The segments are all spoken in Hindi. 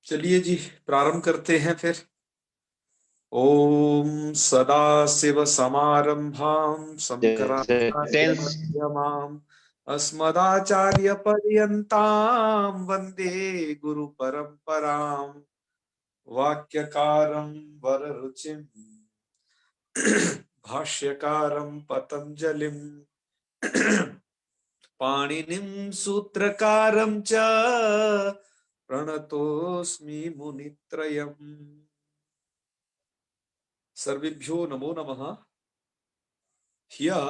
चलिए जी, प्रारंभ करते हैं फिर। ओम सदाशिव समारंभां शंकराचार्य टेंस मध्यमाम् अस्मदाचार्य पर्यन्तां वंदे गुरु परंपराम्। वाक्यकारं वररुचिं भाष्यकारं पतंजलिं पाणिनिं सूत्रकारं च प्रणतोऽस्मि मुनित्रयम्। सर्वेभ्यो नमो नमः। ह्यः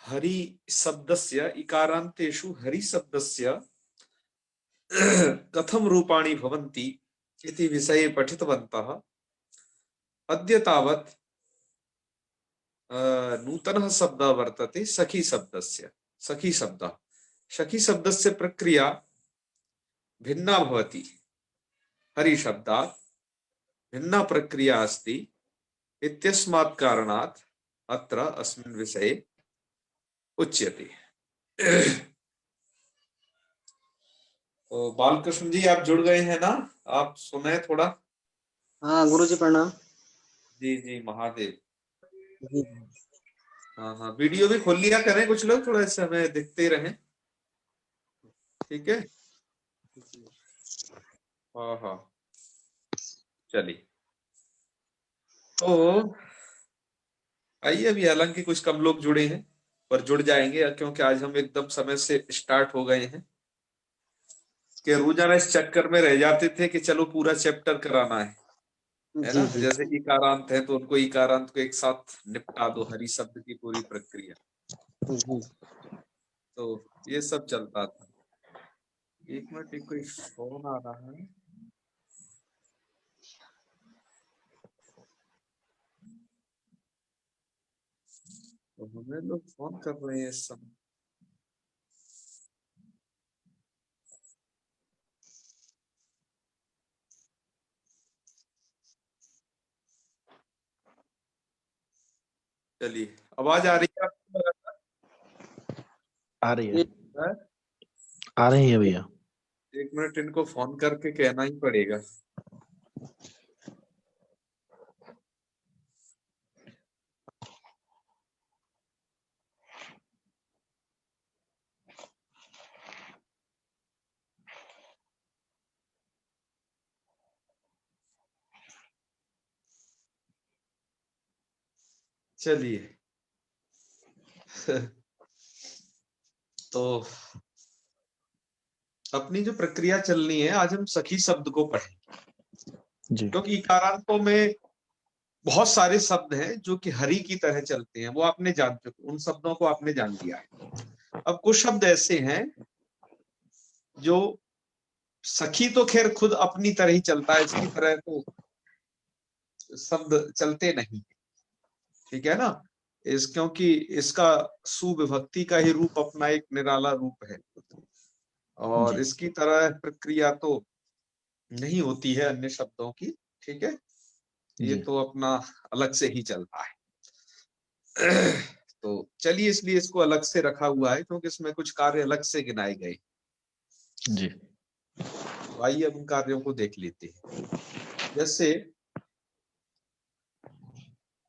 हरि शब्दस्य इकारान्तेषु हरि शब्दस्य कथं रूपाणि भवन्ति इति विषये पठितवन्तः। अद्य तावत् नूतनः शब्दः वर्तते सखी शब्दस्य। सखी शब्दः, सखी शब्दस्य प्रक्रिया भिन्ना भवति। हरि शब्दात् भिन्ना प्रक्रिया अस्ति। इत्यस्मात् कारणात् अत्र अस्मिन् विषये उच्यते। तो बालकृष्ण जी, आप जुड़ गए हैं ना? आप सुने थोड़ा। हाँ गुरुजी प्रणाम। जी जी महादेव। जी हाँ हाँ, वीडियो भी खोल लिया करें कुछ लोग, थोड़ा इससे हमें दिखते रहें। ठीक है। हाँ हाँ, चलिए। तो आइए, अभी हालांकि कुछ कम लोग जुड़े हैं पर जुड़ जाएंगे, क्योंकि आज हम एकदम समय से स्टार्ट हो गए हैं। कि रोजाना इस चक्कर में रह जाते थे कि चलो पूरा चैप्टर कराना है जी ना। जी जैसे इकारांत है तो उनको इकारांत को एक साथ निपटा दो, हरि शब्द की पूरी प्रक्रिया। जी। तो ये सब चलता था। एक मिनट, एक कोई फोन आ रहा है। तो हमें लोग फोन कर रहे हैं इस समय। चलिए, आवाज आ रही है आपको? आ रही है, है? आ रही है भैया। एक मिनट, इनको फोन करके कहना ही पड़ेगा। चलिए। तो अपनी जो प्रक्रिया चलनी है, आज हम सखी शब्द को पढ़ेंगे। जी क्योंकि इकारांतों में बहुत सारे शब्द हैं जो कि हरि की तरह चलते हैं, वो आपने जान चुके, उन शब्दों को आपने जान लिया है। अब कुछ शब्द ऐसे हैं जो सखी तो खैर खुद अपनी तरह ही चलता है, इसकी तरह तो शब्द चलते नहीं। ठीक है ना। क्योंकि इसका सुविभक्ति का ही रूप अपना एक निराला रूप है, और जी इसकी तरह प्रक्रिया तो नहीं होती है अन्य शब्दों की। ठीक है, ये जी तो अपना अलग से ही चलता है। तो चलिए, इसलिए इसको अलग से रखा हुआ है क्योंकि इसमें कुछ कार्य अलग से गिनाए गए। जी तो आइए अब उन कार्यों को देख लेते हैं। जैसे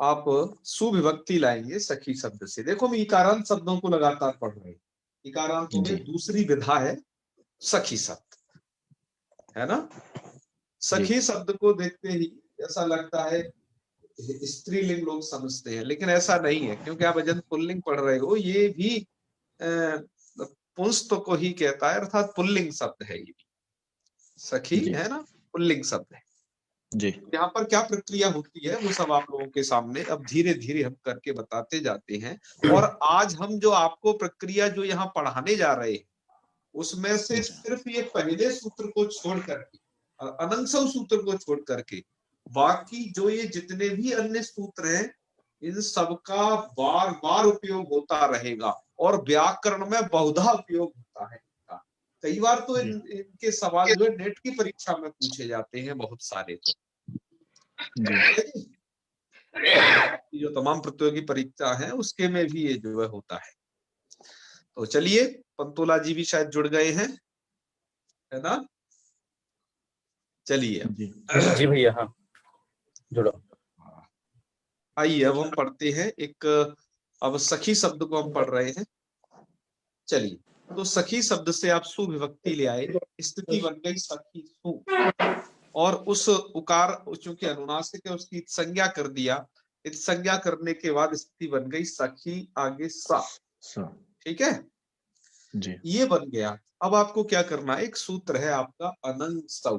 आप सुविभक्ति लाएंगे सखी शब्द से। देखो, हम इकारांत शब्दों को लगातार पढ़ रहे हैं। इकारांतों जी में दूसरी विधा है सखी शब्द, है ना। जी सखी शब्द को देखते ही ऐसा लगता है स्त्रीलिंग लोग समझते हैं, लेकिन ऐसा नहीं है। क्योंकि आप अजंत पुल्लिंग पढ़ रहे हो, ये भी पुंस्त को ही कहता है, अर्थात पुल्लिंग शब्द है ये भी। सखी जी है ना, पुल्लिंग शब्द है। जी यहाँ पर क्या प्रक्रिया होती है वो सब आप लोगों के सामने अब धीरे धीरे हम करके बताते जाते हैं। और आज हम जो आपको प्रक्रिया जो यहाँ पढ़ाने जा रहे हैं, उसमें से सिर्फ ये पहले सूत्र को छोड़ करके, अनंसव सूत्र को छोड़ करके, बाकी जो ये जितने भी अन्य सूत्र हैं, इन सबका बार बार उपयोग होता रहेगा। और व्याकरण में बहुधा उपयोग होता है इनका। कई बार तो इनके सवाल जो है नेट की परीक्षा में पूछे जाते हैं बहुत सारे। तो जी जो तमाम प्रतियोगी परीक्षा है उसके में भी ये जो है होता है। तो चलिए, पंतोला जी भी शायद जुड़ गए हैं, है ना। चलिए जी जी भैया, हाँ जुड़ो। आइए अब हम पढ़ते हैं एक, अब सखी शब्द को हम पढ़ रहे हैं। चलिए, तो सखी शब्द से आप सुविभक्ति ले आए, स्थिति बन गई सखी सु, और उस उकार चूंकि अनुनासिक है उसकी संज्ञा कर दिया, इस संज्ञा करने के बाद स्थिति बन गई सखी आगे सा। ठीक है, जी ये बन गया। अब आपको क्या करना है, एक सूत्र है आपका अनंग सौ।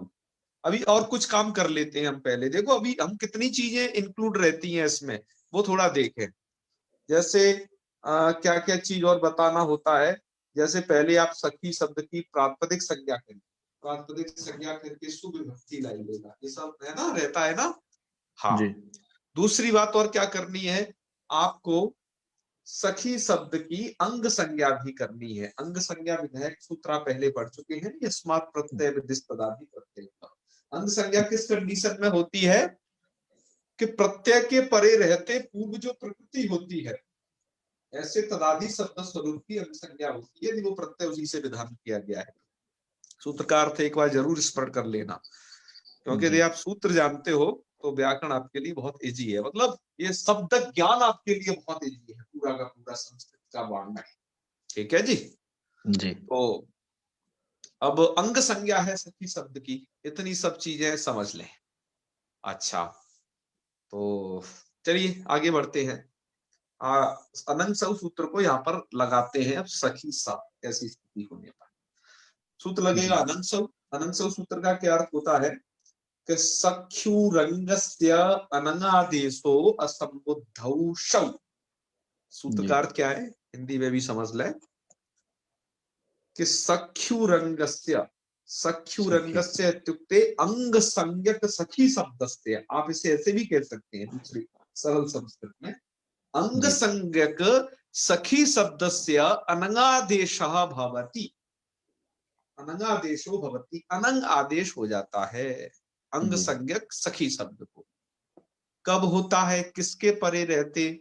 अभी और कुछ काम कर लेते हैं हम पहले। देखो अभी हम कितनी चीजें इंक्लूड रहती हैं इसमें, वो थोड़ा देखें। जैसे क्या क्या चीज और बताना होता है। जैसे पहले आप सखी शब्द की प्रातिपदिक संज्ञा करें, प्रातिपदिक संज्ञा करके सुविभक्ति लाइएगा, ये सब है ना, रहता है ना। हाँ, जी दूसरी बात और क्या करनी है आपको, सखी शब्द की अंग संज्ञा भी करनी है। अंग संज्ञा विधायक सूत्र आप पहले पढ़ चुके हैं, यस्मात् प्रत्यय विदिश पदादि प्रत्यय। अंग संज्ञा किस कंडीशन में होती है कि प्रत्यय के परे रहते पूर्व जो प्रकृति होती है, ऐसे तदादि शब्द स्वरूप की अंग संज्ञा होती है यदि वो प्रत्यय उसी से विधान किया गया है। सूत्र का अर्थ एक बार जरूर स्मरण कर लेना, क्योंकि यदि आप सूत्र जानते हो तो व्याकरण आपके लिए बहुत इजी है। मतलब ये शब्द ज्ञान आपके लिए बहुत इजी है, पूरा का पूरा संस्कृत का वांग्मय। ठीक है जी। जी तो अब अंग संज्ञा है सखी शब्द की, इतनी सब चीजें समझ लें। अच्छा, तो चलिए आगे बढ़ते हैं। अनंग सौ सूत्र को यहाँ पर लगाते हैं अब सखी सा ऐसी स्थिति होने पर। सूत्र लगेगा अनंग सौ। अनंग सौ सूत्र का क्या अर्थ होता है कि सख्युरंगस्य अनंगादेशो असंबुद्धौ शौ। सूत्र का अर्थ क्या है, हिंदी में भी समझ ले कि सख्युरंगस्य, सख्युरंगस्य इत्युक्ते अंग संज्ञक सखी शब्दस्य। आप इसे ऐसे भी कह सकते हैं दूसरी सरल संस्कृत में, अंग संज्ञक सखी शब्दस्य अनंगादेशः भवति। अनंगादेशो भवति, अनंग आदेश हो जाता है अंग संज्ञक सखी शब्द को। कब होता है, किसके परे रहते,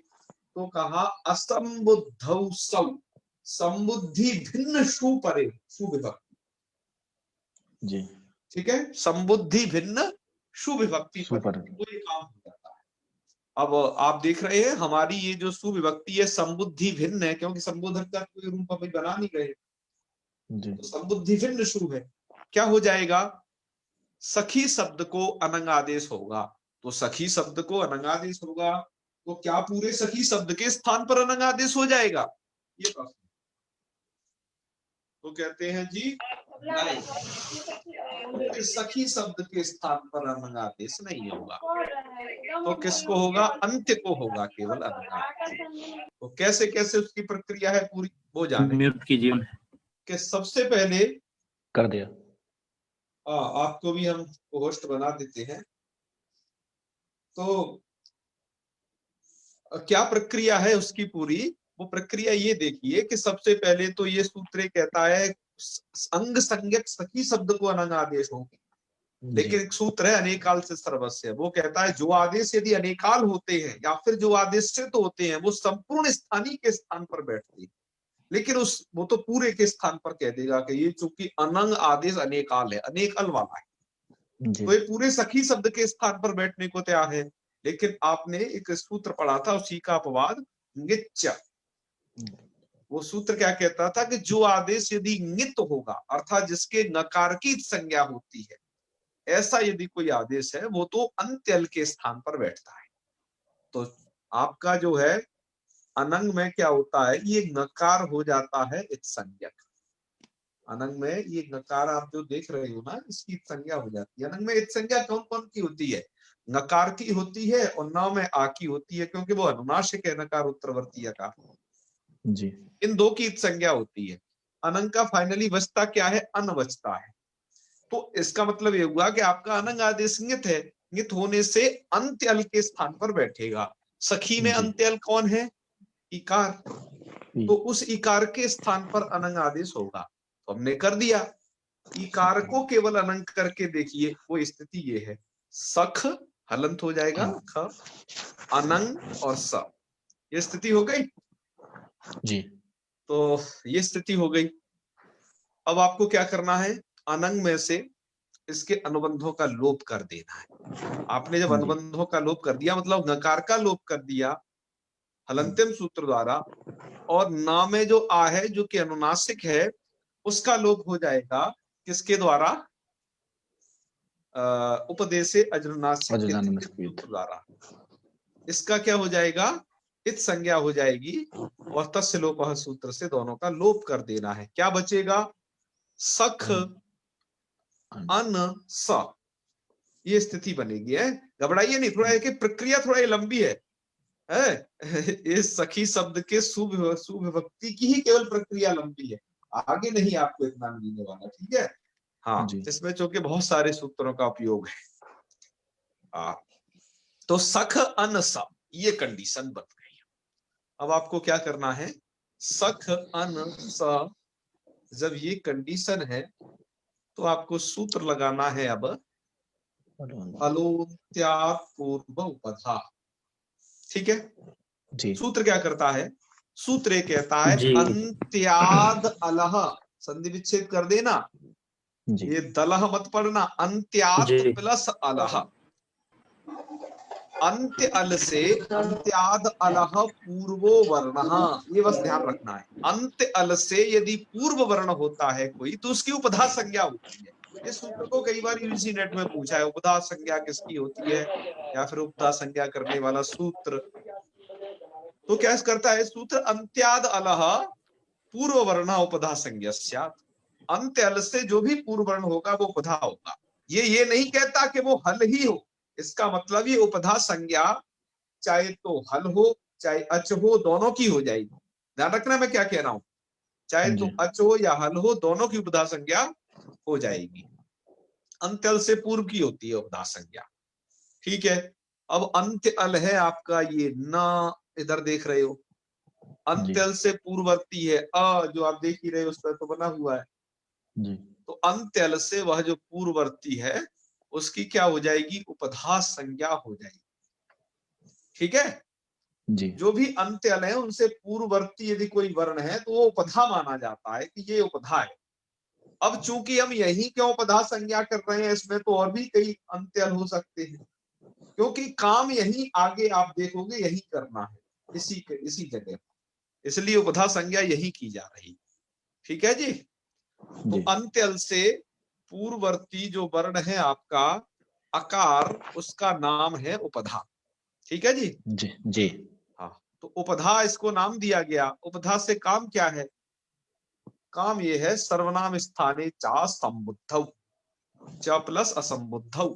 तो कहा असंबुद्धौ सौ, संबुद्धि भिन्न शु परे, सुविभक्ति। जी ठीक है, संबुद्धि भिन्न सुविभक्ति पर कोई काम हो जाता है। अब आप देख रहे हैं हमारी ये जो सुविभक्ति है संबुद्धि भिन्न है, क्योंकि संबोधन का कोई रूप अभी बना नहीं रहे, तो संबुद्धि भिन्न शुभ है। क्या हो जाएगा, सखी शब्द को अनंग आदेश होगा। तो सखी शब्द को अनंग आदेश होगा तो क्या पूरे सखी शब्द के स्थान पर अनंग आदेश हो जाएगा, ये प्रश्न। तो कहते हैं जी नहीं, पूरे सखी शब्द के स्थान पर अनंग आदेश नहीं होगा। तो किसको होगा, अंत्य को होगा केवल अनंग आदेश। तो कैसे कैसे उसकी प्रक्रिया है पूरी वो जाने। म्यूट कीजिए कि सबसे पहले कर दिया। आपको भी हम होस्ट बना देते हैं। तो क्या प्रक्रिया है उसकी पूरी, वो प्रक्रिया ये देखिए कि सबसे पहले तो ये सूत्र कहता है अंग संज्ञक सखी शब्द को अनंग आदेश होगी। लेकिन एक सूत्र है अनेकाल से सर्वस्य, वो कहता है जो आदेश यदि अनेकाल होते हैं या फिर जो आदेशित होते हैं वो संपूर्ण स्थानीय के स्थान पर बैठते हैं। लेकिन वो तो पूरे के स्थान पर कह देगा कि ये चूंकि अनंग आदेश अनेकाल है, अनेकल वाला है, तो ये पूरे सखी शब्द के स्थान पर बैठने को तैयार है। लेकिन आपने एक सूत्र पढ़ा था उसी का अपवाद ङिच्च। वो सूत्र क्या कहता था कि जो आदेश यदि ङित होगा अर्थात जिसके नकार की संज्ञा होती है, ऐसा यदि कोई आदेश है वो तो अंत्यल के स्थान पर बैठता है। तो आपका जो है अनंग में क्या होता है, ये नकार हो जाता है इत संज्ञक। अनंग में ये नकार आप जो देख रहे हो ना, इसकी संज्ञा हो जाती है। अनंग में इत संज्ञा कौन कौन की होती है, नकार की होती है और न में आ की होती है, क्योंकि वो अनुनासिक है नकार उत्तरवर्ती का। जी इन दो की इत संज्ञा होती है। अनंग का फाइनली वचता क्या है, अनवचता है। तो इसका मतलब ये हुआ कि आपका अनंग आदेश ङित है, ङित होने से अंत्यल के स्थान पर बैठेगा। सखी में अंत्यल कौन है, इकार, तो उस इकार के स्थान पर अनंग आदेश होगा। तो हमने कर दिया, इकार को केवल अनंग करके देखिए, वो स्थिति ये है, सख हलंत हो जाएगा ख, अनंग और स, ये स्थिति हो गई जी। तो ये स्थिति हो गई। अब आपको क्या करना है, अनंग में से इसके अनुबंधों का लोप कर देना है। आपने जब जी। अनुबंधों का लोप कर दिया मतलब नकार का लोप कर दिया हलंत्यम सूत्र द्वारा, और ना में जो आ है जो कि अनुनासिक है उसका लोप हो जाएगा किसके द्वारा? उपदेशे अजनुनासिक अजनुनासिक सूत्र द्वारा। इसका क्या हो जाएगा? इत संज्ञा हो जाएगी और तस्य लोपः सूत्र से दोनों का लोप कर देना है। क्या बचेगा? सख अन स, ये स्थिति बनेगी है। घबराइए नहीं, थोड़ा कि प्रक्रिया थोड़ा ये लंबी है। इस सखी शब्द के सुविभक्ति की ही केवल प्रक्रिया लंबी है, आगे नहीं आपको इतना मिलने वाला, ठीक है। हाँ, इसमें चूंकि बहुत सारे सूत्रों का उपयोग है। तो सख अन स ये कंडीशन बन गई। अब आपको क्या करना है? सख अन स जब ये कंडीशन है तो आपको सूत्र लगाना है अब अलोन्त्यात् पूर्व उपधा। ठीक है जी। सूत्र क्या करता है? सूत्र ये कहता है जी। अंत्याद अलह, संधि विच्छेद कर देना, जी। ये दलह मत पढ़ना, अंत्यात जी। प्लस अलह। अंत्य अल से अंत्याद अलह पूर्वो वर्ण, ये बस ध्यान रखना है। अंत्य अल से यदि पूर्व वर्ण होता है कोई तो उसकी उपधा संज्ञा होती है। इस सूत्र को कई बार यूजीसी नेट में पूछा है, उपधा संज्ञा किसकी होती है या फिर उपधा संज्ञा करने वाला सूत्र। तो क्या करता है सूत्र? अंत्याद अलह पूर्व वर्ण उपधा संज्ञा, अंत्य अल से जो भी पूर्व वर्ण होगा वो उपधा होगा। ये नहीं कहता कि वो हल ही हो, इसका मतलब ये उपधा संज्ञा चाहे तो हल हो चाहे अच हो, दोनों की हो जाएगी। ध्यान रखना मैं क्या कह रहा हूं, चाहे तो अच हो या हल हो, दोनों की उपधा संज्ञा हो जाएगी। अंत्यल से पूर्व की होती है उपधा संज्ञा, ठीक है। अब अंत्य अल है आपका ये न, इधर देख रहे हो, अंत्यल से पूर्ववर्ती है अ, जो आप देख ही रहे हो उस पर तो बना हुआ है जी। तो अंत्यल से वह जो पूर्ववर्ती है उसकी क्या हो जाएगी? उपधा संज्ञा हो जाएगी, ठीक है जी। जो भी अंत्यल है उनसे पूर्ववर्ती यदि कोई वर्ण है तो वो उपधा माना जाता है कि ये उपधा है। अब चूंकि हम यही क्यों उपधा संज्ञा कर रहे हैं, इसमें तो और भी कई अंत्यल हो सकते हैं, क्योंकि काम यही आगे आप देखोगे यही करना है, इसी जगह, इसलिए उपधा संज्ञा यही की जा रही, ठीक है जी। तो अंत्यल से पूर्ववर्ती जो वर्ण है आपका अकार, उसका नाम है उपधा, ठीक है जी। जी। जी। हाँ, तो उपधा इसको नाम दिया गया। उपधा से काम क्या है? काम ये है सर्वनाम स्थाने चा संबुद्धौ, च प्लस असंबुद्धौ।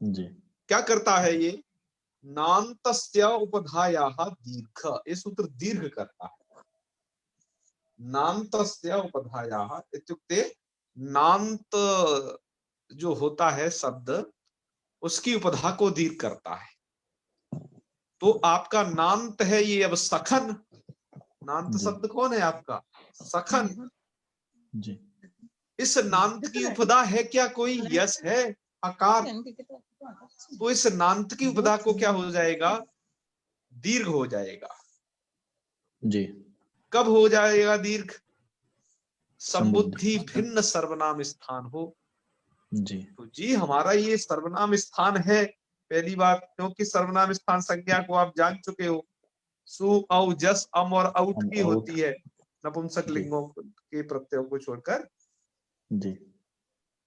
जी। क्या करता है ये? नान्तस्य उपधायाः दीर्घ, ये सूत्र दीर्घ करता है। नान्तस्य उपधायाः इत्युक्ते नान्त जो होता है शब्द उसकी उपधा को दीर्घ करता है। तो आपका नान्त है ये अब सखन, नान्त शब्द कौन है आपका? सखन। जी। इस नान्त की उपधा है क्या कोई? यस है, आकार। तो इस नान्त की उपधा को क्या हो जाएगा? दीर्घ हो जाएगा। जी। कब हो जाएगा दीर्घ? संबुद्धि भिन्न सर्वनाम स्थान हो। जी। तो जी हमारा ये सर्वनाम स्थान है, पहली बात, क्योंकि सर्वनाम स्थान संज्ञा को आप जान चुके हो, सु औ जस अम और औट की होती है नपुंसक लिंगों के प्रत्ययों को छोड़कर। जी।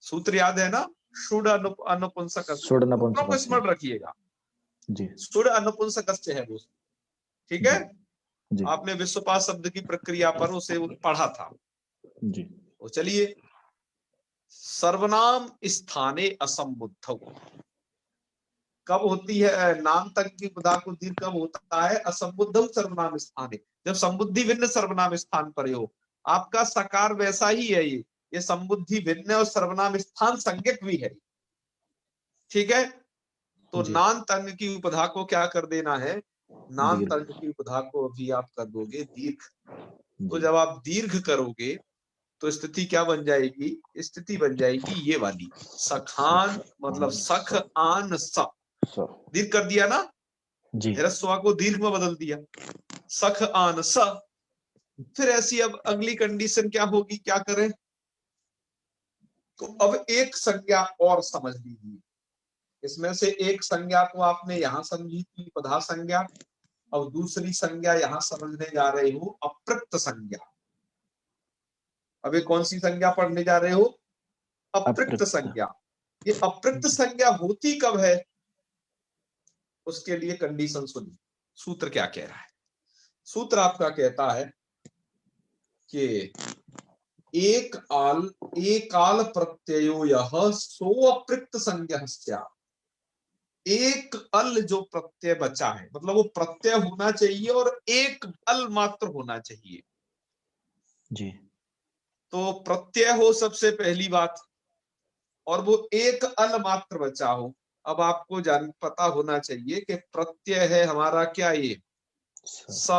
सूत्र याद है ना? शुड अनुपुंसक, सूत्रों को स्मरण रखिएगा। जी। शुड अनुपुंसक है वो, ठीक है। जी। आपने विश्वपात शब्द की प्रक्रिया पर उसे पढ़ा था जी। तो चलिए, सर्वनाम स्थाने असंबुद्धौ कब होती है? नाम तक की उपधा को दीर्घ कब होता है? असंबुद्धौ सर्वनाम स्थाने, जब संबुद्धि भिन्न सर्वनाम स्थान पर हो। आपका सकार वैसा ही है, ये संबुद्धि भिन्न और सर्वनाम स्थान संज्ञक भी है, ठीक है। तो नान तंग की उपधा को क्या कर देना है? नान तंग की उपधा को अभी आप कर दोगे दीर्घ। तो जब आप दीर्घ करोगे तो स्थिति क्या बन जाएगी? स्थिति बन जाएगी ये वाली, सखान मतलब सख आन स, दीर्घ कर दिया ना, ह्रस्व को दीर्घ में बदल दिया, सख आन स। फिर ऐसी अब अगली कंडीशन क्या होगी? क्या करें? तो अब एक संज्ञा और समझ लीजिए, इसमें से एक संज्ञा को आपने यहां समझी थी उपधा संज्ञा, अब दूसरी संज्ञा यहां समझने जा रहे हो अप्रक्त संज्ञा। अभी कौन सी संज्ञा पढ़ने जा रहे हो? अप्रक्त संज्ञा। ये अप्रक्त संज्ञा होती कब है? उसके लिए कंडीशन सुनिए, सूत्र क्या कह रहा है। सूत्र आपका कहता है कि एकाल प्रत्ययो यह सो अप्रक्त संज्ञा स्यात्। एक अल जो प्रत्यय बचा है, मतलब वो प्रत्यय होना चाहिए और एक अल मात्र होना चाहिए। जी। तो प्रत्यय हो सबसे पहली बात, और वो एक अल मात्र बचा हो। अब आपको पता होना चाहिए कि प्रत्यय है हमारा क्या, ये स,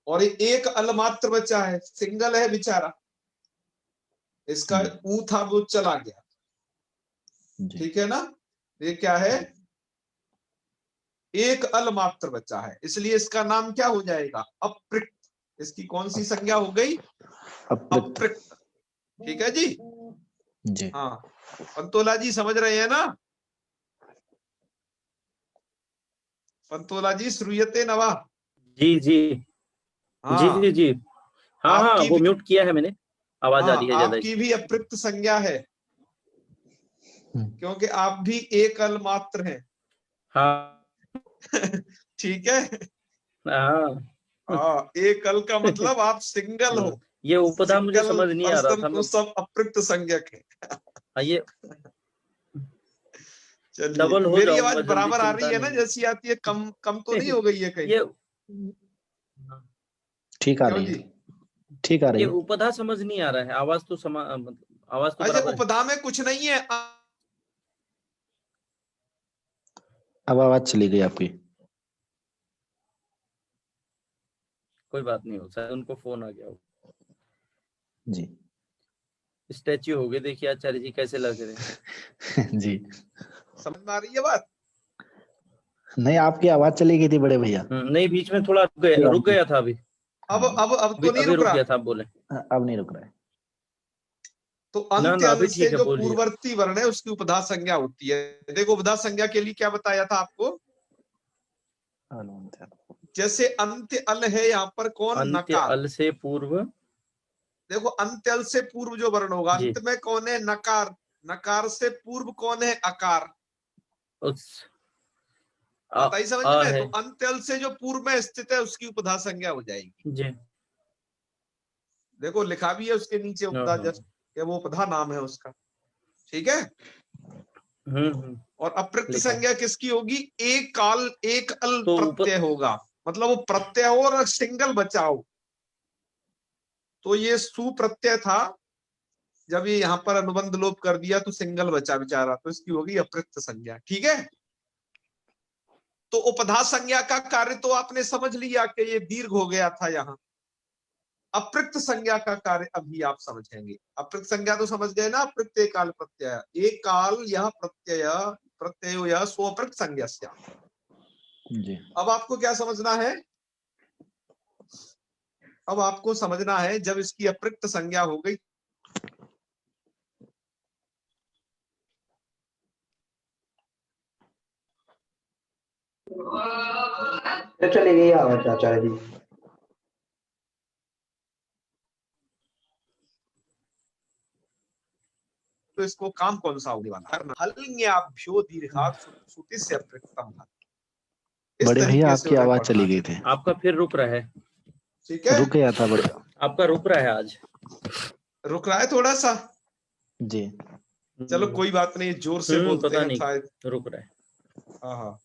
और ये एक अल मात्र बचा है, सिंगल है बेचारा, इसका ऊ था वो चला गया, ठीक है ना। ये क्या है? एक अल मात्र बचा है, इसलिए इसका नाम क्या हो जाएगा? अप्रक्त। इसकी कौन सी संज्ञा हो गई? अप्रक्त। ठीक है जी। जी। हाँ, पंतोला जी समझ रहे हैं ना? पंतोला जी श्रूयते नवा? जी जी जी हाँ, जी जी। हाँ हाँ, आपकी वो भी, म्यूट किया है मैंने, आवाज आ हाँ रही है ज्यादा आपकी भी अप्रक्त संज्ञा है, क्योंकि आप भी एक अल मात्र हैं। हाँ ठीक है। हाँ। हाँ, एक अल का मतलब आप सिंगल हो। ये उपधा मुझे सिंगल समझ नहीं आ रहा पर्सन था। को सब अप्रक्त संज्ञक है। ये चलिए, डबल हो मेरी आवाज जाऊंगा जल्दी, बराबर आ रही चिंता है ना? नहीं जैसी आती है, कम कम तो नहीं हो गई है कहीं? ये ठीक आ क्यों रही जी? है, ठीक आ रही ये है। उपधा समझ नहीं आ रहा है, आवाज तो मतलब आवाज तो अजय, बराबर है। उपधा में कुछ नहीं है। अब आवाज चली गई आपकी। कोई बात नहीं, हो शायद उनको फोन आ गया हो। जी। स्टैच्यू हो गए, देखिए आचार्य जी कैसे लग रहे हैं। जी। समझ में आ रही है बात? नहीं, आपकी आवाज चली गई थी बड़े भैया। नहीं, बीच में थोड़ा रुक गया था अभी। अब तो नहीं अभी रुक रुक रहा। गया था, आप बोले। अब नहीं रुक रहा है। तो ना अंत्य ना, अल अभी से ठीक है, जो बोलिए। पूर्ववर्ती वर्ण है उसकी उपधा संज्ञा होती है। देखो, उपधा संज्ञा के लिए क्या बताया था आपको? जैसे अंत्य अल है, यहाँ पर कौन? अंत्य नकार। अल से पूर्व। देखो, अंत्य अल से पूर्व जो वर्ण होगा, जी। अंत में कौन है? नकार। नकार से पूर्व कौन है? अकार। उस आता ही समझ में? है तो अंत्य अल से जो पूर्व में स्थित है उसकी उपधा संज्ञा हो जाएगी। जी। देखो, लिखा भी है उसके नीचे उपधा, हाँ। जस्ट कि वो उपधा नाम है उसका। ठीक है। और अप्रक्त लिखा है। संज्ञा किसकी होगी? एक काल एक अल तो प्रत्यय होगा, मतलब वो प्रत्यय हो और सिंगल बचा हो। तो ये सुप्रत्यय था, जब ये यहाँ पर अनुबंध लोप कर दिया तो सिंगल बचा बेचारा, तो इसकी होगी अप्रक्त संज्ञा। ठीक है। तो उपधा संज्ञा का कार्य तो आपने समझ लिया कि ये दीर्घ हो गया था यहाँ। अप्रक्त संज्ञा का कार्य अभी आप समझेंगे। अप्रक्त संज्ञा तो समझ गए ना? अप्रक्त काल प्रत्यय, एक काल यह प्रत्यय प्रत्यय यह सो अप्रक्त संज्ञा से। जी। अब आपको क्या समझना है? अब आपको समझना है, जब इसकी अप्रक्त संज्ञा हो गई, चली गई आवाज आचार्य जी। तो इसको काम कौन सा होने वाला? हल्न्याभ्यो दीर्घा श्रुति से अप्रक्तम। इस बड़े भैया तरीके से आपकी उन्हें आवाज पढ़ना चली है। गई थी। आपका फिर रुक रहा है। ठीक है, रुक गया था बड़े। आपका रुक रहा है आज। रुक रहा है थोड़ा सा। जी। चलो कोई बात नहीं, जोर से बोलते पता हैं नहीं, शायद। रुक रहा है। हाँ।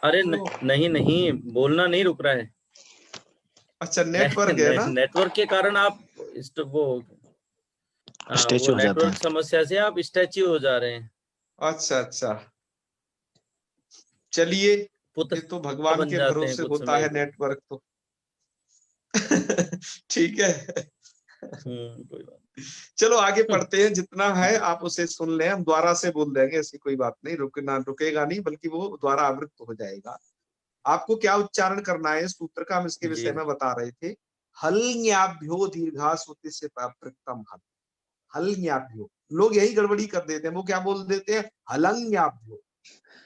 अरे तो नहीं नहीं, बोलना नहीं रुक रहा है। अच्छा, नेटवर्क है ना? नेटवर्क के कारण आप वो स्टेचू हो जाते नेटवर्क हैं। समस्या से आप स्टैच्यू हो जा रहे हैं। अच्छा अच्छा, चलिए, पुत्र ये तो भगवान बन के जाते हैं भरोसे कुछ होता समय है को। नेटवर्क तो। ठीक है। कोई बात। चलो आगे पढ़ते हैं, जितना है आप उसे सुन लें, हम द्वारा से बोल देंगे, ऐसी कोई बात नहीं, रुकेगा नहीं, बल्कि वो द्वारा आवृत्त हो जाएगा। आपको क्या उच्चारण करना है सूत्र का, हम इसके जी। विषय में बता रहे थे। हल्न्याभ्यो दीर्घा श्रुति से अप्रक्तम हल। हलन्याभ्यो। लोग यही गड़बड़ी कर देते हैं, वो क्या बोल देते हैं, हलन्याभ्यो,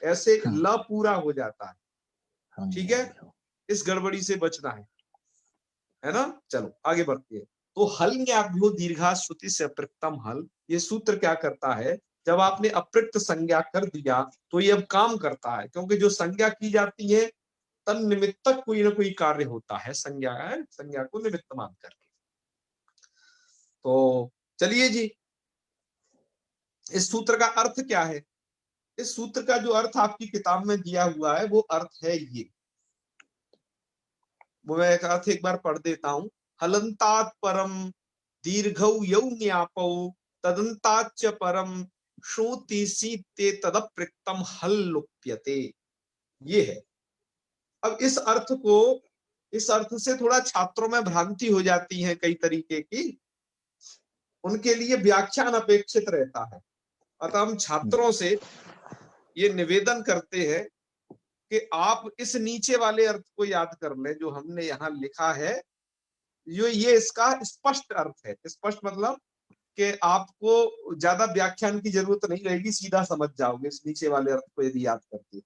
ऐसे हाँ। ल पूरा हो जाता है। ठीक है, हलन्याभ्यो। इस गड़बड़ी से बचना है ना। चलो आगे बढ़ते हैं। तो हलन्याभ्यो दीर्घा श्रुति से अप्रक्तम हल, ये सूत्र क्या करता है, जब आपने अप्रक्त संज्ञा कर दिया तो ये अब काम करता है, क्योंकि जो संज्ञा की जाती है तन निमित्तक कोई ना कोई कार्य होता है, संज्ञा है, संज्ञा को निमित्त मान करके। तो चलिए जी, इस सूत्र का अर्थ क्या है। इस सूत्र का जो अर्थ आपकी किताब में दिया हुआ है वो अर्थ है ये, वो मैं एक अर्थ एक बार पढ़ देता हूं। हलंतात परम दीर्घौ यौन्यापौ तदंताच्च परम श्रोति सीते तदप्रक्तम हल लुप्यते, ये है। अब इस अर्थ से थोड़ा छात्रों में भ्रांति हो जाती है कई तरीके की, उनके लिए व्याख्यान अपेक्षित रहता है। अतः हम छात्रों से ये निवेदन करते हैं कि आप इस नीचे वाले अर्थ को याद कर लें जो हमने यहाँ लिखा है। ये इसका स्पष्ट अर्थ है। स्पष्ट मतलब कि आपको ज्यादा व्याख्यान की जरूरत नहीं रहेगी, सीधा समझ जाओगे इस नीचे वाले अर्थ को यदि याद करते हैं।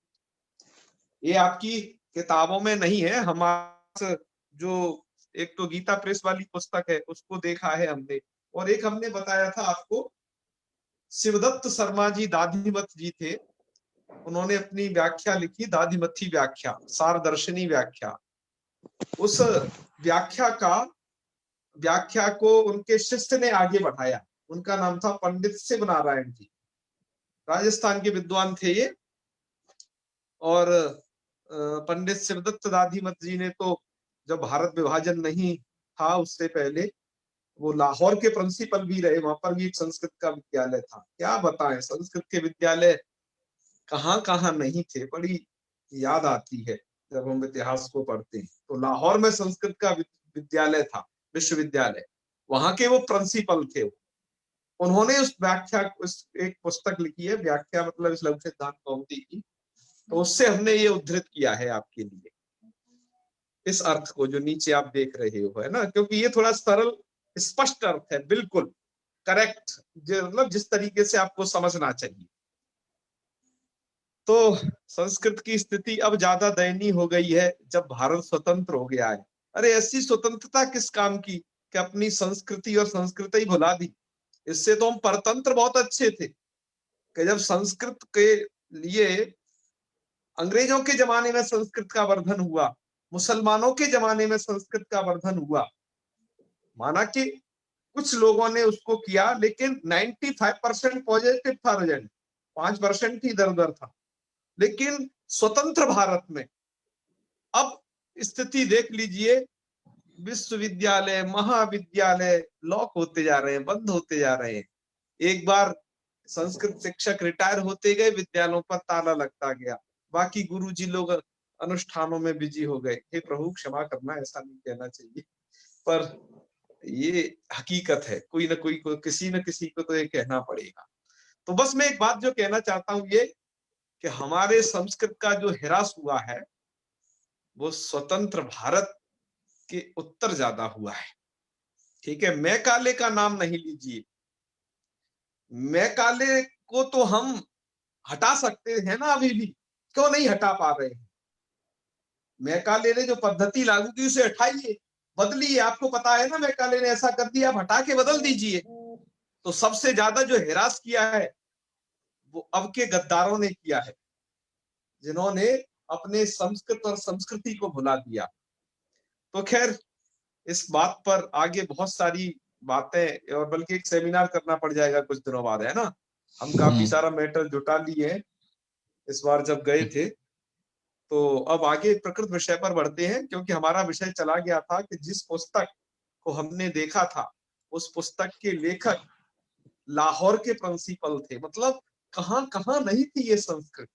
ये आपकी किताबों में नहीं है, हमारे जो एक तो गीता प्रेस वाली पुस्तक है उसको देखा है हमने, और एक हमने बताया था आपको, शिवदत्त शर्मा जी दाधिमत जी थे, उन्होंने अपनी व्याख्या लिखी, दाधिमथी व्याख्या, सारदर्शनी व्याख्या। उस व्याख्या को उनके शिष्य ने आगे बढ़ाया, उनका नाम था पंडित शिव नारायण जी, राजस्थान के विद्वान थे ये। और पंडित शिवदत्त दाधिमत जी ने तो जब भारत विभाजन नहीं था उससे पहले वो लाहौर के प्रिंसिपल भी रहे, वहां पर भी एक संस्कृत का विद्यालय था। क्या बताएं, संस्कृत के विद्यालय कहाँ कहाँ नहीं थे, बड़ी याद आती है जब हम इतिहास को पढ़ते हैं। तो लाहौर में संस्कृत का विद्यालय था, विश्वविद्यालय, वहां के वो प्रिंसिपल थे। उन्होंने उस एक पुस्तक लिखी है, व्याख्या मतलब इस लघु सिद्धांत कौमुदी की, तो उससे हमने ये उद्धृत किया है आपके लिए इस अर्थ को जो नीचे आप देख रहे हो, है ना, क्योंकि ये थोड़ा सरल स्पष्ट अर्थ है, बिल्कुल करेक्ट, मतलब जिस तरीके से आपको समझना चाहिए। तो संस्कृत की स्थिति अब ज्यादा दयनीय हो गई है जब भारत स्वतंत्र हो गया है। अरे ऐसी स्वतंत्रता किस काम की कि अपनी संस्कृति और संस्कृति ही भुला दी। इससे तो हम परतंत्र बहुत अच्छे थे कि जब संस्कृत के लिए अंग्रेजों के जमाने में संस्कृत का वर्धन हुआ, मुसलमानों के जमाने में संस्कृत का वर्धन हुआ, माना कि कुछ लोगों ने उसको किया, लेकिन 95% पॉजिटिव था रिजल्ट, 5% ही इधर उधर था। लेकिन स्वतंत्र भारत में अब स्थिति देख लीजिए, विश्वविद्यालय महाविद्यालय लॉक होते जा रहे हैं, बंद होते जा रहे हैं। एक बार संस्कृत शिक्षक रिटायर होते गए, विद्यालयों पर ताला लगता गया, बाकी गुरुजी लोग अनुष्ठानों में बिजी हो गए। हे प्रभु क्षमा करना, ऐसा नहीं कहना चाहिए, पर ये हकीकत है, कोई ना कोई को किसी न किसी को तो ये कहना पड़ेगा। तो बस मैं एक बात जो कहना चाहता हूं ये कि हमारे संस्कृत का जो ह्रास हुआ है वो स्वतंत्र भारत के उत्तर ज्यादा हुआ है। ठीक है, मैकाले का नाम नहीं लीजिए, मैकाले को तो हम हटा सकते हैं ना, अभी भी क्यों नहीं हटा पा रहे हैं। मैकाले ने जो पद्धति लागू की उसे हटाइए, बदलिए, आपको पता है ना मैकाले ने ऐसा कर दिया, आप हटा के बदल दीजिए। तो सबसे ज्यादा जो हिरास किया है वो अब के गद्दारों ने किया है, जिन्होंने अपने संस्कृत और संस्कृति को भुला दिया। तो खैर इस बात पर आगे बहुत सारी बातें, और बल्कि एक सेमिनार करना पड़ जाएगा कुछ दिनों बाद, है ना। हम काफी सारा मैटर जुटा लिए हैं इस बार जब गए थे। तो अब आगे प्रकृत विषय पर बढ़ते हैं, क्योंकि हमारा विषय चला गया था कि जिस पुस्तक को हमने देखा था उस पुस्तक के लेखक लाहौर के प्रिंसिपल थे। मतलब कहां कहां नहीं थी ये संस्कृत,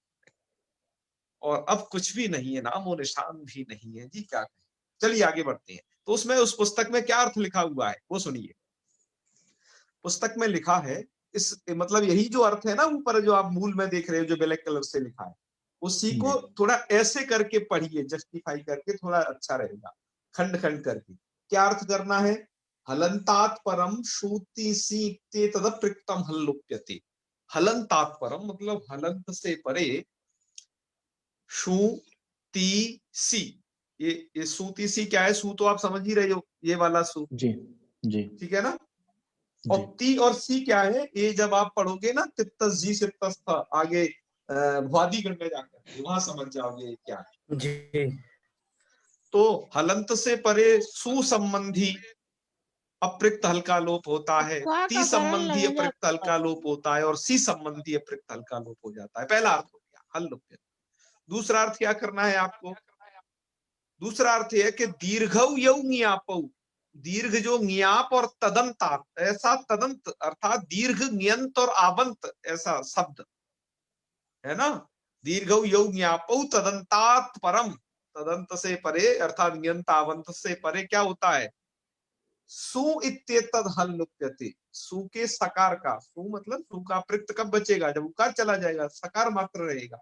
और अब कुछ भी नहीं है, नामो निशान भी नहीं है जी, क्या कहें। चलिए आगे बढ़ते हैं। तो उसमें उस पुस्तक में क्या अर्थ लिखा हुआ है वो सुनिए। पुस्तक में लिखा है, इस मतलब यही जो अर्थ है ना ऊपर जो आप मूल में देख रहे हो जो ब्लैक कलर से लिखा है, उसी को थोड़ा ऐसे करके पढ़िए, जस्टिफाई करके, थोड़ा अच्छा रहेगा, खंड खंड करके। क्या अर्थ करना है, हलंतात परम श्रुति सी ते तद प्रकृतम हल लुप्यते। हलंतात परम मतलब हलंत से परे, शु ती सी, ये सूती सी क्या है? सू तो आप समझ ही रहे हो, ये वाला सू, जी जी ठीक है ना। और जी ती और सी क्या है? ये जब आप पढ़ोगे ना तित्तस जी से तस्थ आगे भ्वादिगण में जाकर वहां समझ जाओगे क्या है। जी तो हलंत से परे सु संबंधी अप्रयुक्त हल का लोप होता है, ती संबंधी अप्रयुक्त हल का लोप होता है, और सी संबंधी अप्रयुक्त हल का लोप हो जाता है। पहला अर्थ हो गया हल लोप। दूसरा अर्थ क्या करना है आपको? दूसरा अर्थ है कि दीर्घौ यौ ज्ञापौ, दीर्घ जो ज्ञाप और तदंतात, ऐसा तदंत अर्थात दीर्घ ज्ञंत और आवंत ऐसा शब्द है ना। दीर्घौ यौ ज्ञापौ तदंतात परम, तदंत से परे अर्थात ज्ञंत आवंत से परे क्या होता है? सु इत्येतद हल लुप्यते, सु के सकार का, सु मतलब सु का प्रयुक्त कब बचेगा? जब उकार चला जाएगा, सकार मात्र रहेगा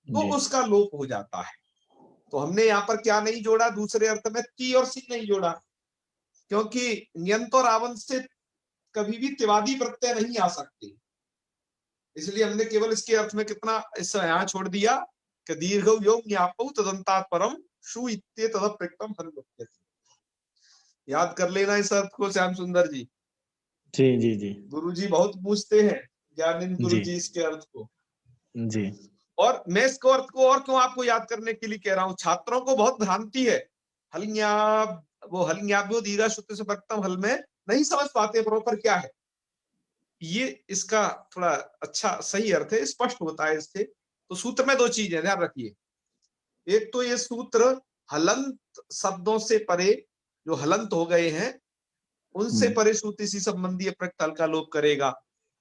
तो जी उसका लोप हो जाता है। तो हमने यहाँ पर क्या नहीं जोड़ा? दूसरे अर्थ में ती और सी नहीं जोड़ा, क्योंकि नियंत और आवंत से कभी भी तिवादी प्रत्यय नहीं आ सकते, इसलिए हमने केवल इसके अर्थ में कितना इस यहाँ छोड़ दिया कि दीर्घौ यौ ज्ञापौ तदंतात परम शु इत्ते तद प्रकृतम हल लुप्यते। याद कर लेना इस अर्थ को श्याम सुंदर जी। जी जी जी गुरुजी बहुत पूछते हैं, ज्ञानेंद्र जी गुरुजी इसके अर्थ को। जी और मैं इसको अर्थ को और क्यों आपको याद करने के लिए कह रहा हूं, छात्रों को बहुत भ्रांति है, हलन्याब वो हलन्याभ्यो दीर्घ श्रुति से प्रकृतम हल में नहीं समझ पाते प्रॉपर क्या है ये, इसका थोड़ा अच्छा सही अर्थ है, स्पष्ट होता है इससे। तो सूत्र में दो चीजें ध्यान रखिए। एक तो ये सूत्र हलंत शब्दों से परे जो हलंत हो गए हैं उनसे परे श्रुति सी संबंधी अप्रयुक्त हल का लोप करेगा।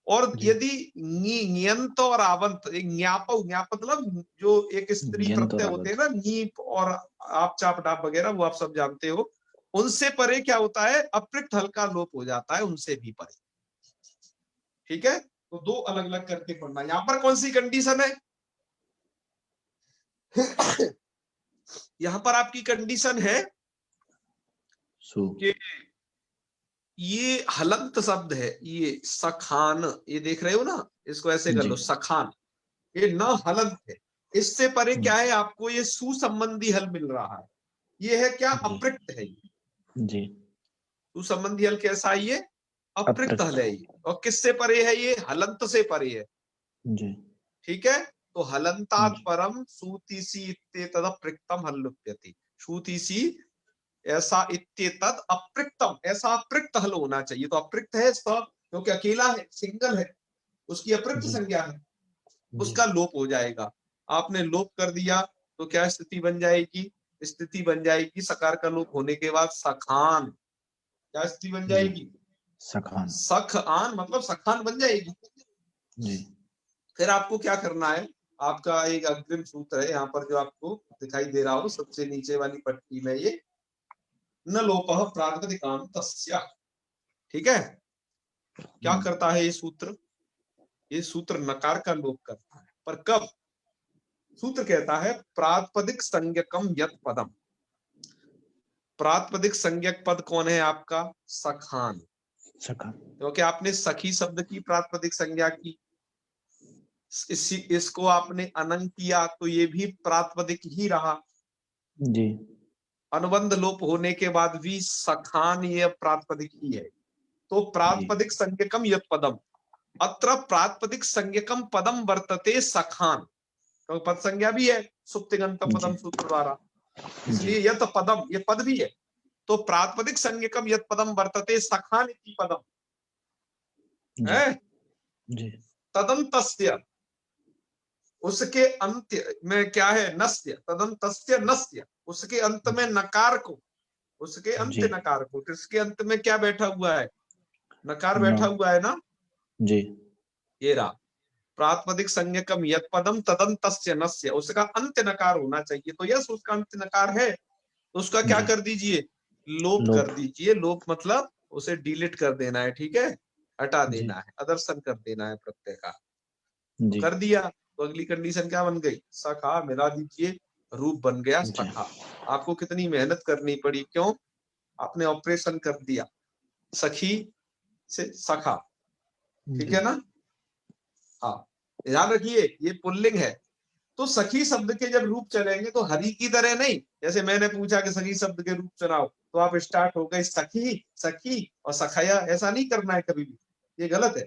और जी यदि नियंत और आवंत, ज्ञाप मतलब जो एक स्त्री ज्ञात प्रत्यय और होते हैं आवत ना, नीप और आप चाप डाप वगैरह, वो आप सब जानते हो, उनसे परे क्या होता है? अप्रयुक्त हल का लोप हो जाता है उनसे भी परे। ठीक है, तो दो अलग अलग करके पढ़ना। यहां पर कौन सी कंडीशन है? यहां पर आपकी कंडीशन है सु कि ये हलंत शब्द है, ये सखान, ये देख रहे हो ना, इसको ऐसे कर जी लो सखान, ये न हलंत है। इससे परे क्या है? आपको ये सुसंबंधी हल मिल रहा है। ये है क्या? जी अप्रयुक्त है। जी सुसंबंधी हल कैसा है? ये अप्रयुक्त हल अप्रयुक्त है ये। और किससे परे है? ये हलंत से परे है। जी ठीक है, तो हलंतात जी परम सूतिसी इत्येतद अप्रयुक्तम हल लुप्यते। सूतिसी ऐसा इत्येतद अप्रयुक्तम, ऐसा अप्रयुक्त हल होना चाहिए। तो अप्रयुक्त है सब, क्योंकि अकेला है, सिंगल है, उसकी अप्रयुक्त जी संज्ञा है, जी उसका लोप हो जाएगा। आपने लोप कर दिया तो क्या स्थिति बन जाएगी? स्थिति बन जाएगी सकार का लोप होने के बाद सखान। क्या स्थिति बन जी जाएगी? सखान सख आन मतलब सखान बन जाएगी। जी फिर आपको क्या करना है? आपका एक अग्रिम सूत्र है यहाँ पर जो आपको दिखाई दे रहा हो सबसे नीचे वाली पट्टी में, ये न लोपः प्रातिपदिकान्तस्य। ठीक है, क्या करता है ये सूत्र? ये सूत्र नकार का लोप करता है, पर कब? सूत्र कहता है प्रातिपदिक संज्ञकम यत पदम। प्रातिपदिक संज्ञक पद कौन है आपका? सखान। सखान क्योंकि आपने सखी शब्द की प्रातिपदिक संज्ञा की, इसको आपने अनंग किया तो ये भी प्रातिपदिक ही रहा। जी अनुबंध लोप होने के बाद भी सखान ये प्रातिपदिक ही है। तो जी प्रातिपदिक संज्ञकम यत पदम, अत्र प्रातिपदिक संज्ञकम पदम वर्तते सखान, तो पद संज्ञा भी है सुप्तिगंत जी पदम सूत्र द्वारा, जी इसलिए यत पदम ये पद भी है। तो प्रातिपदिक संज्ञकम यत पदम वर्तते सखान इति पदम जी है। जी तदंतस्य, उसके अंत्य में क्या है? नस्य, तदंतस्य नस्य, उसके अंत में नकार को, उसके अंत्य जी नकार को, तो इसके अंत में क्या बैठा हुआ है? नकार नो बैठा हुआ है ना। जी ये रहा प्रातिपदिक संज्ञकम यत पदम तदंतस्य नस्य, उसका अंत्य नकार होना चाहिए। तो यस उसका अंत्य नकार है, तो उसका क्या जी कर दीजिए? लोप लोप कर दीजिए। लोप मतलब उसे डिलीट कर देना है, ठीक है, हटा जी देना है, अदर्शन कर देना है प्रत्यय का। तो जी कर दिया, तो अगली कंडीशन क्या बन गई? सखा मिला दीजिए, रूप बन गया जी सखा। आपको कितनी मेहनत करनी पड़ी, क्यों? आपने ऑपरेशन कर दिया। सखी से सखा, ठीक है ना। हाँ, ध्यान रखिए ये पुल्लिंग है। तो सखी शब्द के जब रूप चलेंगे तो हरि की तरह नहीं, जैसे मैंने पूछा कि सखी शब्द के रूप चुनाओ तो आप स्टार्ट हो गए सखी सखी और सखया, ऐसा नहीं करना है कभी भी, ये गलत है।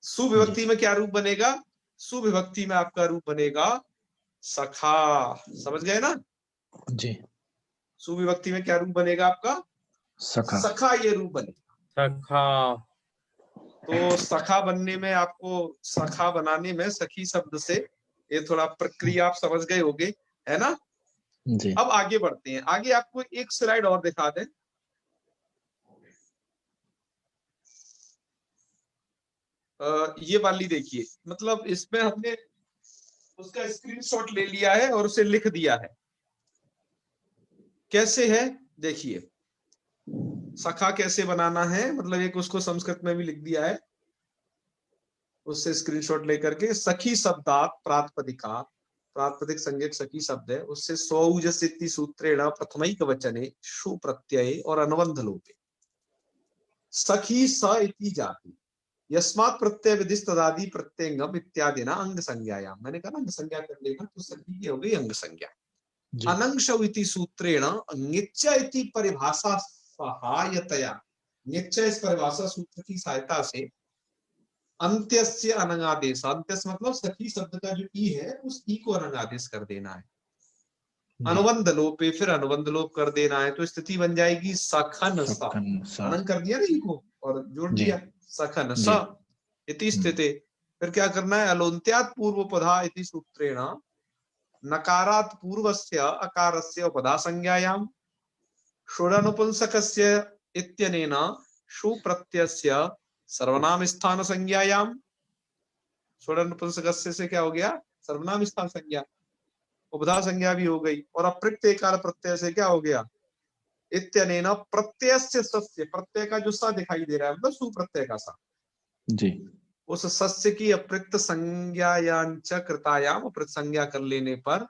सुविभक्ति में क्या रूप बनेगा? सुविभक्ति में आपका रूप बनेगा सखा, समझ गए ना जी। सुविभक्ति में क्या रूप बनेगा आपका? सखा। सखा ये रूप बनेगा। सखा। तो सखा बनने में आपको, सखा बनाने में सखी शब्द से ये थोड़ा प्रक्रिया आप समझ गए होंगे, है ना। जी। अब आगे बढ़ते हैं, आगे आपको एक स्लाइड और दिखा दें। ये वाली देखिए, मतलब इसमें हमने उसका स्क्रीनशॉट ले लिया है और उसे लिख दिया है। कैसे है देखिए, सखा कैसे बनाना है, मतलब एक उसको संस्कृत में भी लिख दिया है, उससे स्क्रीनशॉट लेकर के। सखी शब्दात प्रातिपदिका, प्रातिपदिक संज्ञक सखी शब्द है, उससे स्वौजस्यति सूत्रेण प्रथमैक वचने शु प्रत्यय और अनुबंध लोपे सखी स इति जाति यस्मात् प्रत्यय विधिस तदादि प्रत्यंगम इत्यादि ना अंग संज्ञायाम। मैंने कहा ना अंग संज्ञा कर लेना तो सखी की हो गई अंग संज्ञा। अनंगशौ इति सूत्रेण ङिच्च इति परिभाषा सहायतया, ङिच्च इस परिभाषा सूत्र की सहायता से अंत्यस्य अनंगादेश, अंत्यस मतलब सखी शब्द का जो ई है उस ई को अनंगादेश कर देना है। अनुबंध लोपे, फिर अनुबंध लोप कर देना है, तो स्थिति बन जाएगी सखन सा, अनंग कर दिया ना ई को और जोड़ दिया सखन सा इति स्थिते। फिर क्या करना है? अलोन्त्यात् पूर्वपदा इति सूत्रेण नकारात् पूर्वस्य अकारस्य उपधा संज्ञायाम षोडनुपुंसकस्य इत्यनेन शु प्रत्ययस्य सर्वनाम स्थान संज्ञायाम। षोडनुपुंसकस्य से क्या हो गया? सर्वनाम स्थान संज्ञा, उपधा संज्ञा भी हो गई। और अप्रत्ययकार प्रत्यय से क्या हो गया? इत्यनेन प्रत्ययस्य सस्य, प्रत्यय का जो सा दिखाई दे रहा है मतलब सुप्रत्यय का सा जी, उस सस्य की अप्रयुक्त संज्ञायाञ्च कृतायाम, अप्रयुक्त संज्ञा कर लेने पर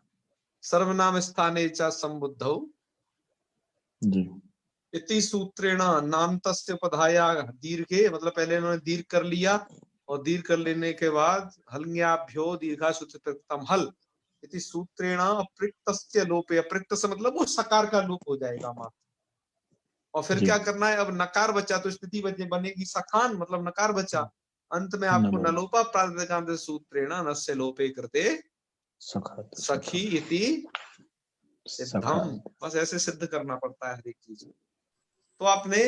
सर्वनाम स्थाने च संबुद्धौ जी, इति सूत्रेण नामतस्य पधाया दीर्घे, मतलब पहले इन्होंने दीर्घ कर लिया और दीर्घ कर लेने के बाद हल्ङ्याभ्यो दीर्घासुतम हल इति सूत्रेण अप्रयुक्तस्य लोपे, अप्रयुक्त से मतलब वो सकार का लोप हो जाएगा मात्र। और फिर क्या करना है? अब नकार बचा तो स्थिति बनेगी सखान, मतलब नकार बचा, अंत में आपको नलोपा प्रातिपदिकांत सूत्रेण नस्य लोपे कृते सखी इति सिद्धम, बस ऐसे सिद्ध करना पड़ता है हर एक चीज। तो आपने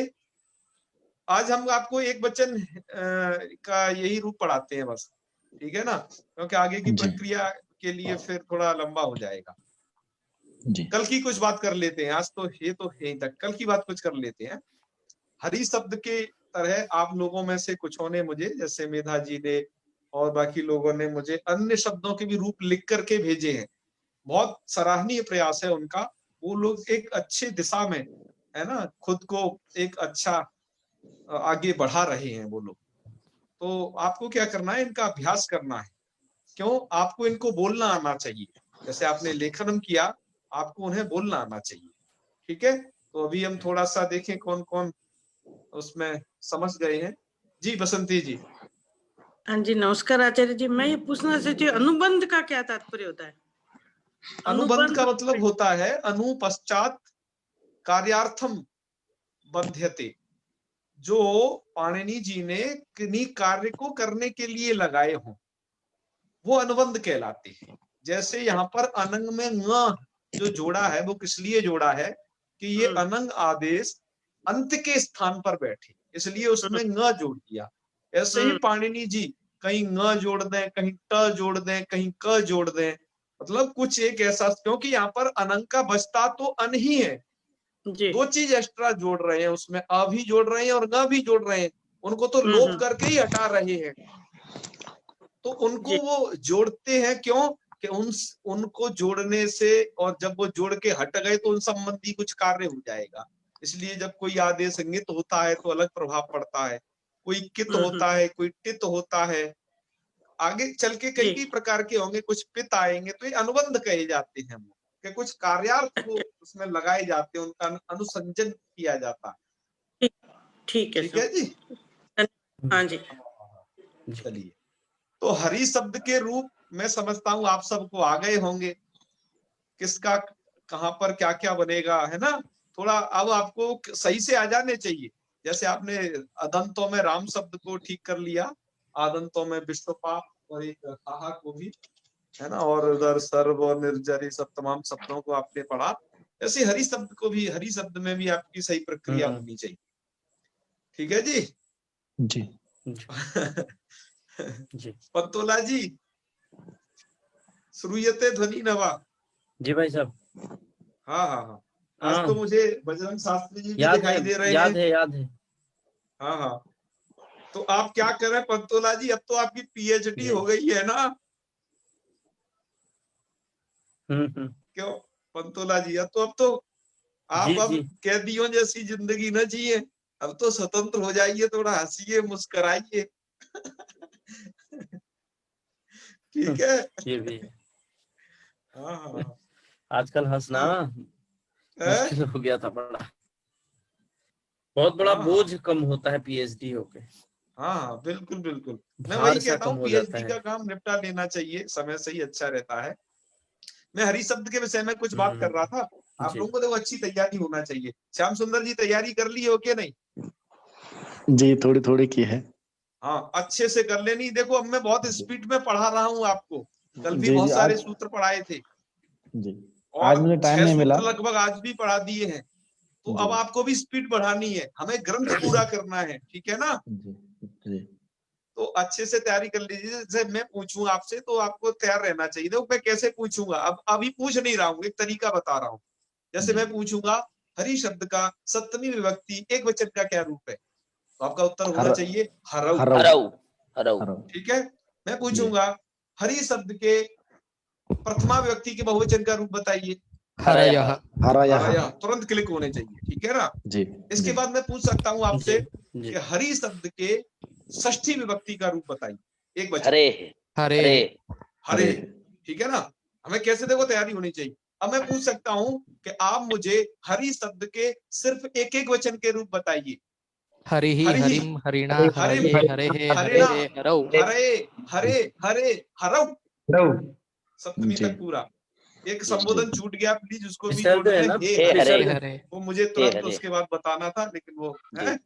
आज हम आपको एक वचन का यही रूप पढ़ाते हैं बस, ठीक है ना, क्योंकि आगे की प्रक्रिया के लिए फिर थोड़ा लंबा हो जाएगा। जी। कल की कुछ बात कर लेते हैं, आज तो यहीं तक, कल की बात कुछ कर लेते हैं। हरि शब्द के तरह आप लोगों में से कुछ ने मुझे, जैसे मेधा जी ने और बाकी लोगों ने मुझे अन्य शब्दों के भी रूप लिख करके भेजे हैं। बहुत सराहनीय प्रयास है उनका। वो लोग एक अच्छी दिशा में, है ना, खुद को एक अच्छा आगे बढ़ा रहे हैं वो लोग। तो आपको क्या करना है? इनका अभ्यास करना है। क्यों? आपको इनको बोलना आना चाहिए, जैसे आपने लेखन किया, आपको उन्हें बोलना आना चाहिए, ठीक है। तो अभी हम थोड़ा सा देखें कौन कौन उसमें समझ गए हैं। जी बसंती जी। हाँ जी, नमस्कार आचार्य जी। मैं ये पूछना चाहती हूँ, अनुबंध का क्या तात्पर्य होता है? अनुबंध का मतलब होता है अनुपश्चात कार्यार्थम बंध्यते, जो पाणिनि जी ने किन्हीं कार्य को करने के लिए लगाए हों वो अनुबंध कहलाते हैं। जैसे यहाँ पर अनंग में ङ जो जोड़ा है वो किस लिए जोड़ा है कि ये अनंग आदेश अंत के स्थान पर बैठे, इसलिए उसमें ङ जोड़ दिया। ऐसे ही पाणिनि जी कहीं ङ जोड़ दें, कहीं ट जोड़ दें, कहीं क जोड़ दें, मतलब कुछ एक ऐसा, क्योंकि यहाँ पर अनंग का बचता तो अन ही है, दो चीज एक्स्ट्रा जोड़ रहे हैं, उसमें अ भी जोड़ रहे हैं और ग भी जोड़ रहे हैं, उनको तो लोप करके ही हटा रहे हैं। तो उनको वो जोड़ते हैं क्यों कि उनको जोड़ने से, और जब वो जोड़ के हट गए तो उन संबंधी कुछ कार्य हो जाएगा। इसलिए जब कोई आदेश इंगित होता है तो अलग प्रभाव पड़ता है, कोई कित होता है, कोई टित होता है, आगे चल के कई कई प्रकार के होंगे, कुछ पित आएंगे, तो ये अनुबंध कहे जाते हैं वो, कि कुछ कार्यार्थ को उसमें लगाए जाते हैं, उनका अनुसंजन किया जाता है। ठीक है ठीक है जी। हाँ जी। चलिए, तो हरि शब्द के रूप मैं समझता हूं आप सबको आ गए होंगे, किसका कहां पर क्या क्या बनेगा, है ना। थोड़ा अब आपको सही से आ जाने चाहिए। जैसे आपने अदंतों में राम शब्द को ठीक कर लिया, आदंतों में विश्वपाप और एक हाहा को भी, है ना, और उधर सर्व और निर्जर, ये सब तमाम शब्दों को आपने पढ़ा। ऐसे हरि शब्द को भी, हरि शब्द में भी आपकी सही प्रक्रिया होनी चाहिए। ठीक है जी। जी जी पंतोला जी, श्रूयते ध्वनि नवा। जी भाई साहब। हाँ हाँ हाँ, आज हाँ तो मुझे बजरंग शास्त्री जी भी याद है, दिखाई दे रहे याद हैं। है, याद है। हाँ हाँ, तो आप क्या कर रहे हैं पंतोला जी, अब तो आपकी पीएचडी हो गई है ना। क्यों पंतोला जी, अब तो आप जी अब जी कैदियों जैसी जिंदगी न जिए, अब तो स्वतंत्र हो जाइए, थोड़ा हंसिए मुस्कराइए। ठीक है। ये भी है। हाँ हाँ आजकल हंसना हाँ मुश्किल हो गया था बड़ा, बहुत बड़ा हाँ बोझ कम होता है पीएचडी होके, हाँ हाँ, बिल्कुल बिल्कुल। मैं भार वही सा कहता कम हूँ, हो जाता पीएचडी है। का काम निपटा लेना चाहिए, समय से ही अच्छा रहता है। मैं हरि शब्द के विषय में कुछ बात कर रहा था। आप जी लोगों को देखो अच्छी तैयारी होना चाहिए। श्याम सुंदर जी तैयारी कर ली हो कि नहीं? जी, थोड़ी थोड़ी की है। हाँ, अच्छे से कर लेनी। देखो अब मैं बहुत स्पीड में पढ़ा रहा हूँ आपको, कल भी जी बहुत जी सारे आज सूत्र पढ़ाए थे जी आज और मुझे टाइम 6 नहीं मिला। सूत्र लगभग आज भी पढ़ा दिए हैं। तो जी अब आपको भी स्पीड बढ़ानी है, हमें ग्रंथ पूरा करना है, ठीक है ना। जी जी तो अच्छे से तैयारी कर लीजिए। जैसे मैं पूछूं आपसे तो आपको तैयार रहना चाहिए। देखो मैं कैसे पूछूंगा, अब अभी पूछ नहीं रहा हूँ, एक तरीका बता रहा हूँ। जैसे जी मैं पूछूंगा हरि शब्द का सप्तमी विभक्ति एक वचन का क्या रूप है, तो आपका उत्तर होना हर चाहिए हरऊ। हरऊ हराऊ हराऊ। हरऊ। ठीक है। मैं जी पूछूंगा हरि शब्द के प्रथमा व्यक्ति के बहुवचन का रूप बताइए। हरयः हरयः। हरयः, तुरंत क्लिक होने चाहिए, ठीक है ना। जी इसके जी बाद मैं पूछ सकता हूं आपसे जी जी कि हरि शब्द के षष्ठी विभक्ति का रूप बताइए, एक वचन। हरे हरे हरे हरे, हरे। ठीक है ना। हमें कैसे, देखो तैयारी होनी चाहिए। अब मैं पूछ सकता हूं कि आप मुझे हरि शब्द के सिर्फ एक एक वचन के रूप बताइए। हरिः हरि, हरिं हरिणा हरिम, हरये हरेः हरिणा, हरेः हरौ। हरे, हरे, हरे, हरऊ, सप्तमी जी तक पूरा। एक जी संबोधन छूट गया, प्लीज उसको भी जोड़ विसर्ग है लें, ना, हे हे हरे। विसर्ग। हरे वो मुझे हे तुरंत हरे उसके बाद बताना था, लेकिन वो जी है।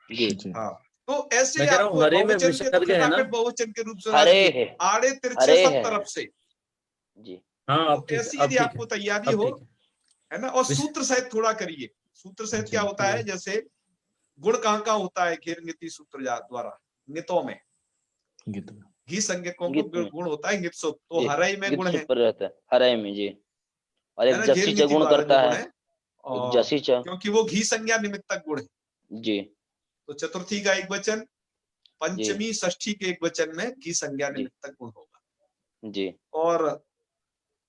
जी। जी हाँ, तो ऐसे मैं कह रहा हूँ आपको हरे में बहुवचन के तो विसर्ग है ना। खटाखट बहुवचन के रूप सुना हरे दिए, है, आड़े तिरछे हरे सब है तरफ से। जी। हाँ तो अब ठीक है, ऐसी अब यदि ठीक है, आपको तैयारी अब हो, ठीक है ना, और है। सूत्र सहित थोड़ा करिए। सूत्र सहित क्या जी होता है, जैसे गुण कहाँ होता है घेर नीति सूत्र द्वारा, नितों में गीत घी संज्ञकों को गीत में गुण होता है नित्सुप, तो जी, हरई में गीत गुण है सुपर रहता है हरे में जी। और है एक ना, घेर जसी च नीति गुण वाला जो करता गुण है, है। एक और जसी च क्योंकि वो घी संज्ञा निमित्तक गुण है, जी तो चतुर्थी का एक वचन, जी पंचमी षष्ठी के एक वचन में घी संज्ञा जी निमित्तक गुण होगा। जी और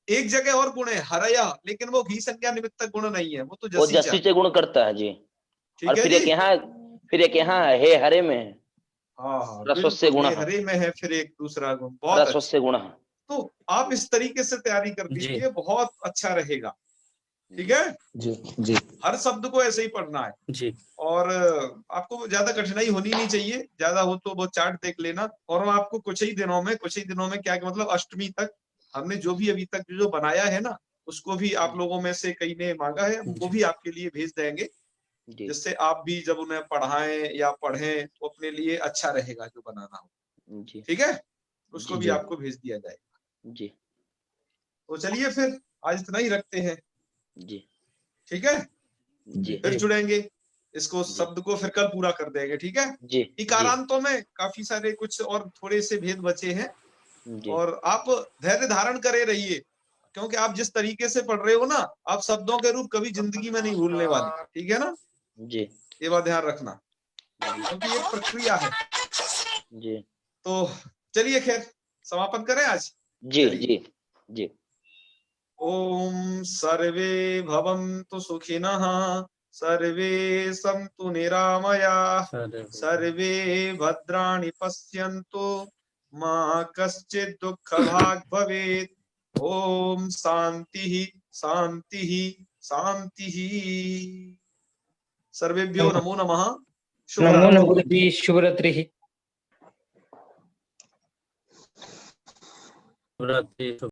एक जगह और गुण है हरया, लेकिन वो घी संज्ञा निमित्तक गुण नहीं है, वो तो वो जसीचा। जसी च गुण करता है जी। और ठीक है जी। फिर एक यहाँ है, हे हरे में है, हाँ हाँ रसवस्य बिल्कुल, गुण हे है, हरे में है, फिर एक दूसरा गुण, बहुत अच्छा। रसवस्य गुण है तो आप इस तरीके से तैयारी कर जी लीजिए, बहुत अच्छा रहेगा। ठीक जी है। जी जी हर शब्द को ऐसे ही पढ़ना है। जी और आपको ज्यादा कठिनाई होनी नहीं चाहिए, ज्यादा हो तो वो चार्ट देख लेना। और हम आपको कुछ ही दिनों में क्या मतलब अष्टमी तक हमने जो भी अभी तक जो बनाया है ना, उसको भी आप लोगों में से कई ने मांगा है, हम वो जी भी आपके लिए भेज देंगे, जी जिससे आप भी जब उन्हें पढ़ाएं या पढ़ें तो अपने लिए अच्छा रहेगा जो बनाना हो। जी ठीक है, उसको जी भी जी आपको भेज दिया जाएगा। जी तो चलिए फिर आज इतना ही रखते हैं। जी ठीक है, जी फिर जुड़ेंगे, इसको जी शब्द को फिर कल पूरा कर देंगे। ठीक है। जी जी इकारांतों में काफी सारे कुछ और थोड़े से भेद बचे हैं, जी और आप धैर्य धारण करे रहिए, क्योंकि आप जिस तरीके से पढ़ रहे हो ना, आप शब्दों के रूप कभी जिंदगी में नहीं भूलने वाले। ठीक है ना, जी ये बात ध्यान रखना, जी क्योंकि ये प्रक्रिया है। जी तो चलिए खैर समापन करें आज। जी चलिए, जी जी ओम सर्वे भवन्तु सुखिनः, सर्वे सन्तु निरामयाः, सर सर्वे भद्राणि पश्यन्तु, मा कश्चित् दुःखभाग् भवेत्। ओम शांति शांति शांति। सर्वेभ्यो नमो नमः। नमो नमः गुरुजी, शुभरात्रि। शुभरात्रि।